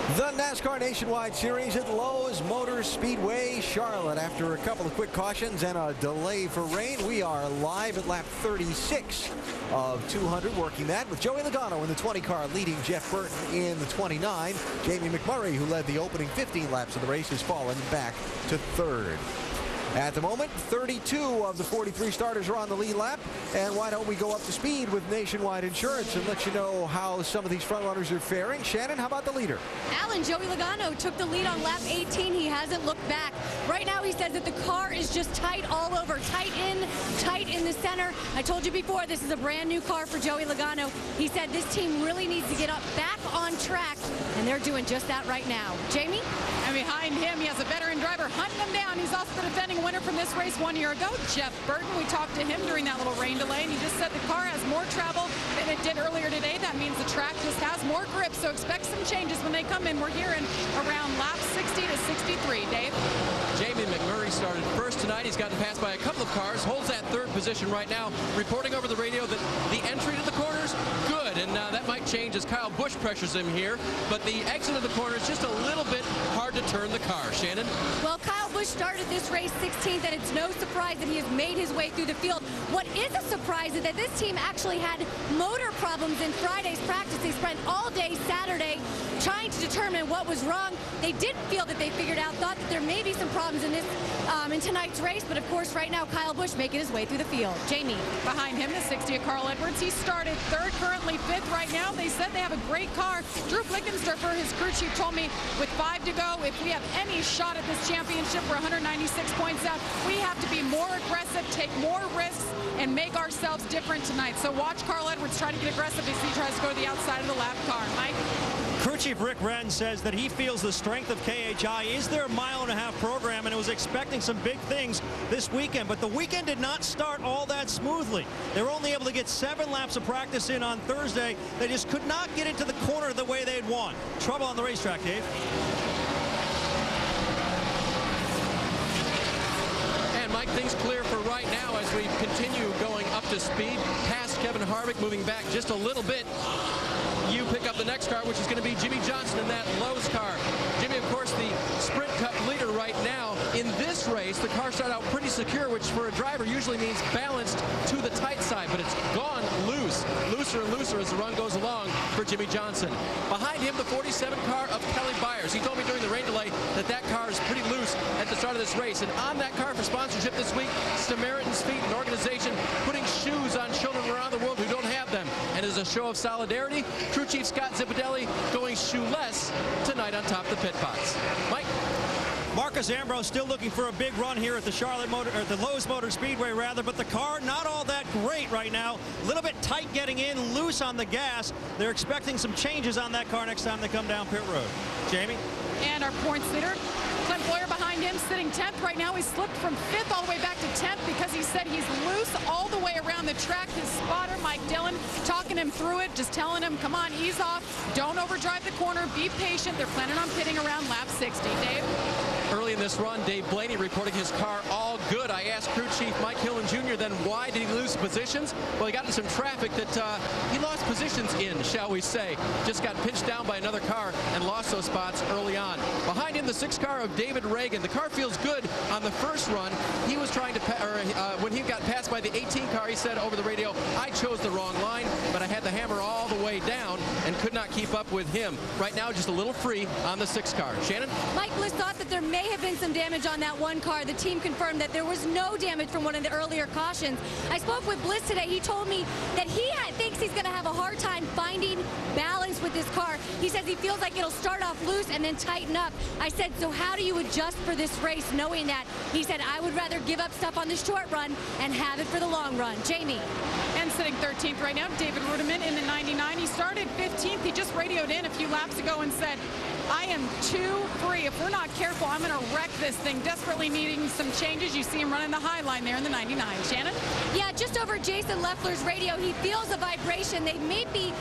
The NASCAR Nationwide Series at Lowe's Motor Speedway, Charlotte. After a couple of quick cautions and a delay for rain, we are live at lap 36 of 200, working that with Joey Logano in the 20 car, leading Jeff Burton in the 29. Jamie McMurray, who led the opening 15 laps of the race, has fallen back to third. At the moment, 32 of the 43 starters are on the lead lap. And why don't we go up to speed with Nationwide Insurance and let you know how some of these front runners are faring. Shannon, how about the leader? Alan, Joey Logano took the lead on lap 18. He hasn't looked back. Right now, he says that the car is just tight all over. Tight in the center. I told you before, this is a brand new car for Joey Logano. He said this team really needs to get back on track, and they're doing just that right now. Jamie? And behind him, he has a veteran driver hunting him down. He's also the defending winner from this race 1 year ago, Jeff Burton. We talked to him during that little rain delay, and he just said the car has more travel than it did earlier today. That means the track just has more grip, so expect some changes when they come in. We're hearing around lap 60 to 63. Dave? Jamie McMurray started first tonight. He's gotten passed by a couple of cars, holds that third position right now, reporting over the radio that the entry to the corners, good, and that might change as Kyle Busch pressures him here, but the exit of the corner is just a little bit hard to turn the car. Shannon? Well, Kyle Busch started this race 16th, and it's no surprise that he has made his way through the field. What is a surprise is that this team actually had motor problems in Friday's practice. They spent all day Saturday trying to determine what was wrong. They didn't feel that they figured out, thought that there may be some problems in this in tonight's race, but of course right now Kyle Busch making his way through the field. Jamie? Behind him, the 60 of Carl Edwards. He started third, currently fifth right now. They said they have a great car. Drew Blickensderfer, his crew chief, told me with 5 to go, if we have any shot at this championship, we're 196 points out. We have to be more aggressive, take more risks, and make ourselves different tonight. So watch Carl Edwards try to get aggressive as he tries to go to the outside of the lap car. Mike? Crew Chief Rick Wren says that he feels the strength of KHI is their mile-and-a-half program, and it was expecting some big things this weekend. But the weekend did not start all that smoothly. They were only able to get 7 laps of practice in on Thursday. They just could not get into the corner the way they'd want. Trouble on the racetrack, Dave. And Mike, things clear for right now as we continue going up to speed. Past Kevin Harvick, moving back just a little bit. You pick up the next car, which is going to be Jimmy Johnson in that Lowe's car. Jimmy, of course, the Sprint Cup leader right now. In this race, the car started out pretty secure, which for a driver usually means balanced to the tight side, but it's gone loose, looser and looser as the run goes along for Jimmy Johnson. Behind him, the 47 car of Kelly Byers. He told me during the rain delay that that car is pretty loose at the start of this race. And on that car for sponsorship this week, Samaritan's Feet, an organization putting shoes on children around the world who don't have them. And as a show of solidarity, Crew Chief Scott Zipadelli going shoeless tonight on top of the pit box. Mike? Marcus Ambrose still looking for a big run here at the Lowe's Motor Speedway, but the car not all that great right now. A little bit tight getting in, loose on the gas. They're expecting some changes on that car next time they come down pit road. Jamie? And our points leader, Clint Boyer, behind him, sitting 10th right now. He slipped from 5th all the way back to 10th because he said he's loose all the way around the track. His spotter, Mike Dillon, talking him through it, just telling him, come on, ease off, don't overdrive the corner, be patient. They're planning on pitting around lap 60. Dave? Early in this run, Dave Blaney reporting his car all good. I asked Crew Chief Mike Hillen Jr. then why did he lose positions? Well, he got into some traffic that he lost positions in, shall we say. Just got pinched down by another car and lost those spots early on. Behind him, the 6 car of David Reagan. The car feels good on the first run. He was trying to, when he got passed by the 18 car, he said over the radio, I chose the wrong line, but I had the hammer all the way down and could not keep up with him. Right now, just a little free on the 6 car. Shannon? Mike Bliss thought that there may have been some damage on that one car. The team confirmed that there was no damage from one of the earlier cautions. I spoke with Bliss today. He told me that he thinks he's going to have a hard time finding balance with this car. He says he feels like it'll start off loose and then tighten up. I said, so how do you adjust for this race knowing that? He said, I would rather give up stuff on the short run and have it for the long run. Jamie? And sitting 13th right now, David Rudiman in the 99. He started 15th. He just radioed in a few laps ago and said, I am too free. If we're not careful, I'm going to wreck this thing. Desperately needing some changes. You see him running the high line there in the 99. Shannon? Yeah, just over Jason Leffler's radio, he feels a vibration. They may be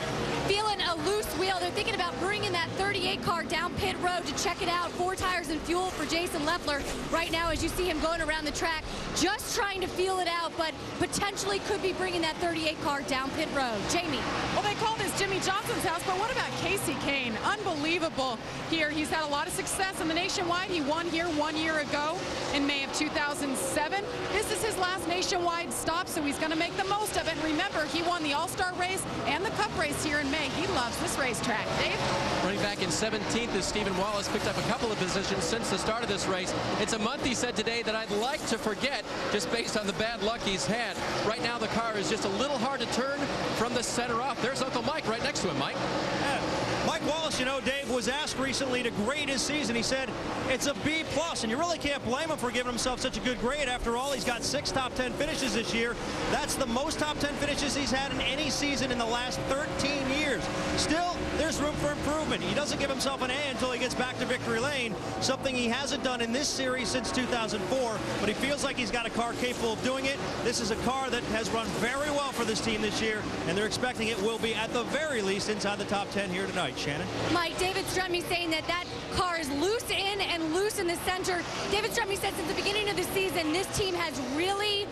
feeling a loose wheel. They're thinking about bringing that 38 car down pit road to check it out. 4 tires and fuel for Jason Leffler right now as you see him going around the track, just trying to feel it out, but potentially could be bringing that 38 car down pit road. Jamie? Well, they call this Jimmy Johnson's house, but what about Casey Kane? Unbelievable here. He's had a lot of success in the Nationwide. He won here 1 year ago in May of 2007. This is his last Nationwide stop, so he's going to make the most of it. And remember, he won the All-Star race and the Cup race here in May. He loves this racetrack. Dave? Running back in 17th is Stephen Wallace. Picked up a couple of positions since the start of this race. It's a month, he said today, that I'd like to forget just based on the bad luck he's had. Right now, the car is just a little hard to turn from the center off. There's Uncle Mike right next to him. Mike? Yeah. Mike Wallace, you know, Dave, was asked recently to grade his season. He said it's a B+, and you really can't blame him for giving himself such a good grade. After all, he's got 6 top 10 finishes this year. That's the most top 10 finishes he's had in any season in the last 13 years. Still, there's room for improvement. He doesn't give himself an A until he gets back to victory lane, something he hasn't done in this series since 2004, but he feels like he's got a car capable of doing it. This is a car that has run very well for this team this year, and they're expecting it will be, at the very least, inside the top 10 here tonight. Shannon? Mike, David Strumme saying that car is loose in and loose in the center. David Strumme said since the beginning of the season, this team has really...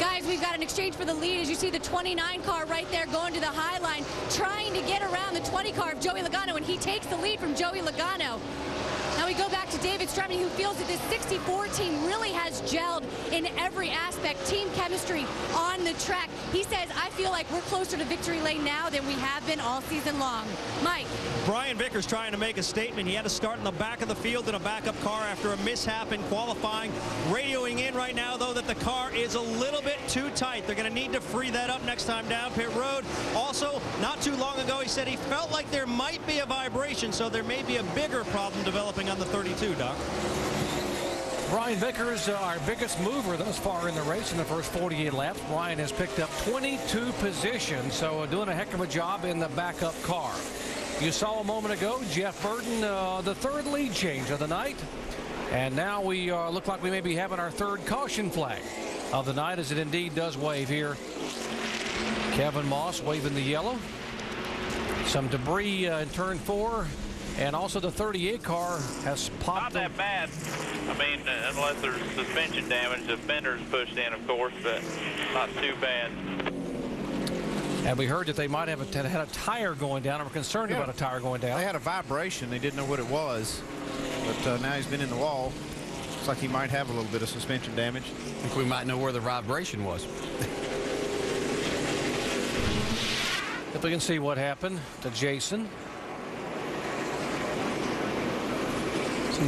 Guys, we've got an exchange for the lead. As you see the 29 car right there going to the high line, trying to get around the 20 car of Joey Logano, and he takes the lead from Joey Logano. Now we go back to David Strumme, who feels that this 64 team really has gelled in every aspect, team chemistry on the track. He says, I feel like we're closer to victory lane now than we have been all season long. Mike. Brian Vickers trying to make a statement. He had to start in the back of the field in a backup car after a mishap in qualifying. Radioing in right now, though, that the car is a little bit too tight. They're going to need to free that up next time down pit road. Also, not too long ago, he said he felt like there might be a vibration, so there may be a bigger problem developing on the 32, Doc. Brian Vickers, our biggest mover thus far in the race in the first 48 laps. Brian has picked up 22 positions, so doing a heck of a job in the backup car. You saw a moment ago Jeff Burton, the third lead change of the night. And now we look like we may be having our third caution flag of the night, as it indeed does wave here. Kevin Moss waving the yellow. Some debris in turn 4. And also the 38 car has popped. Not that bad. I mean, unless there's suspension damage, the fender's pushed in, of course, but not too bad. And we heard that they might have had a tire going down, and were concerned about a tire going down. They had a vibration. They didn't know what it was. But now he's been in the wall. Looks like he might have a little bit of suspension damage. I think we might know where the vibration was. If we can see what happened to Jason.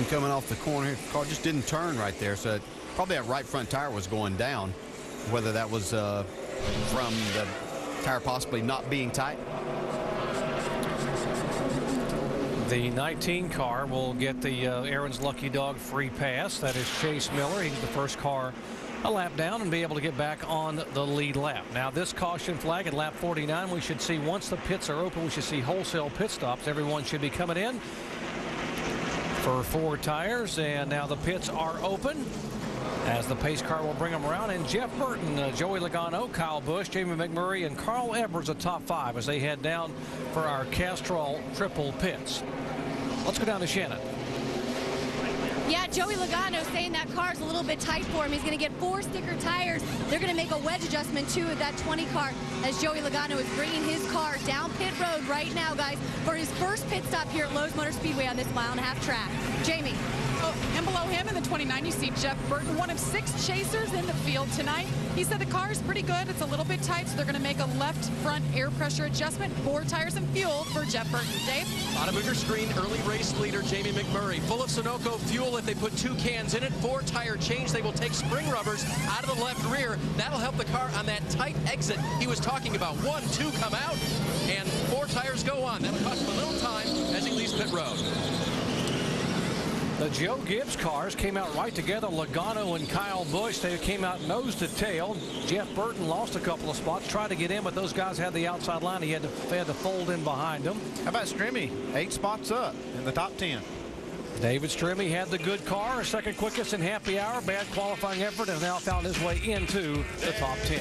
Coming off the corner, the car just didn't turn right there, so probably that right front tire was going down. Whether that was from the tire possibly not being tight. The 19 car will get the Aaron's Lucky Dog free pass. That is Chase Miller. He's the first car a lap down and be able to get back on the lead lap. Now this caution flag at lap 49, we should see once the pits are open, we should see wholesale pit stops. Everyone should be coming in for 4 tires, and now the pits are open as the pace car will bring them around. And Jeff Burton, Joey Logano, Kyle Busch, Jamie McMurray, and Carl Edwards, the top 5 as they head down for our Castrol triple pits. Let's go down to Shannon. Yeah, Joey Logano saying that car's a little bit tight for him. He's going to get 4 sticker tires. They're going to make a wedge adjustment too with that 20 car as Joey Logano is bringing his car down pit road right now, guys, for his first pit stop here at Lowe's Motor Speedway on this 1.5-mile track. Jamie. Oh, and below him in the 29, you see Jeff Burton, one of 6 chasers in the field tonight. He said the car is pretty good. It's a little bit tight, so they're going to make a left front air pressure adjustment. 4 tires and fuel for Jeff Burton. Dave? Bottom of your screen, early race leader Jamie McMurray. Full of Sunoco fuel if they put 2 cans in it. 4 tire change. They will take spring rubbers out of the left rear. That'll help the car on that tight exit he was talking about. 1, 2 come out, and 4 tires go on. That'll cost him a little time as he leaves pit road. The Joe Gibbs cars came out right together. Logano and Kyle Busch, they came out nose to tail. Jeff Burton lost a couple of spots, tried to get in, but those guys had the outside line. They had to fold in behind them. How about Strumme? 8 spots up in the top 10. David Strumme had the good car, second quickest in happy hour. Bad qualifying effort, and now found his way into the top 10.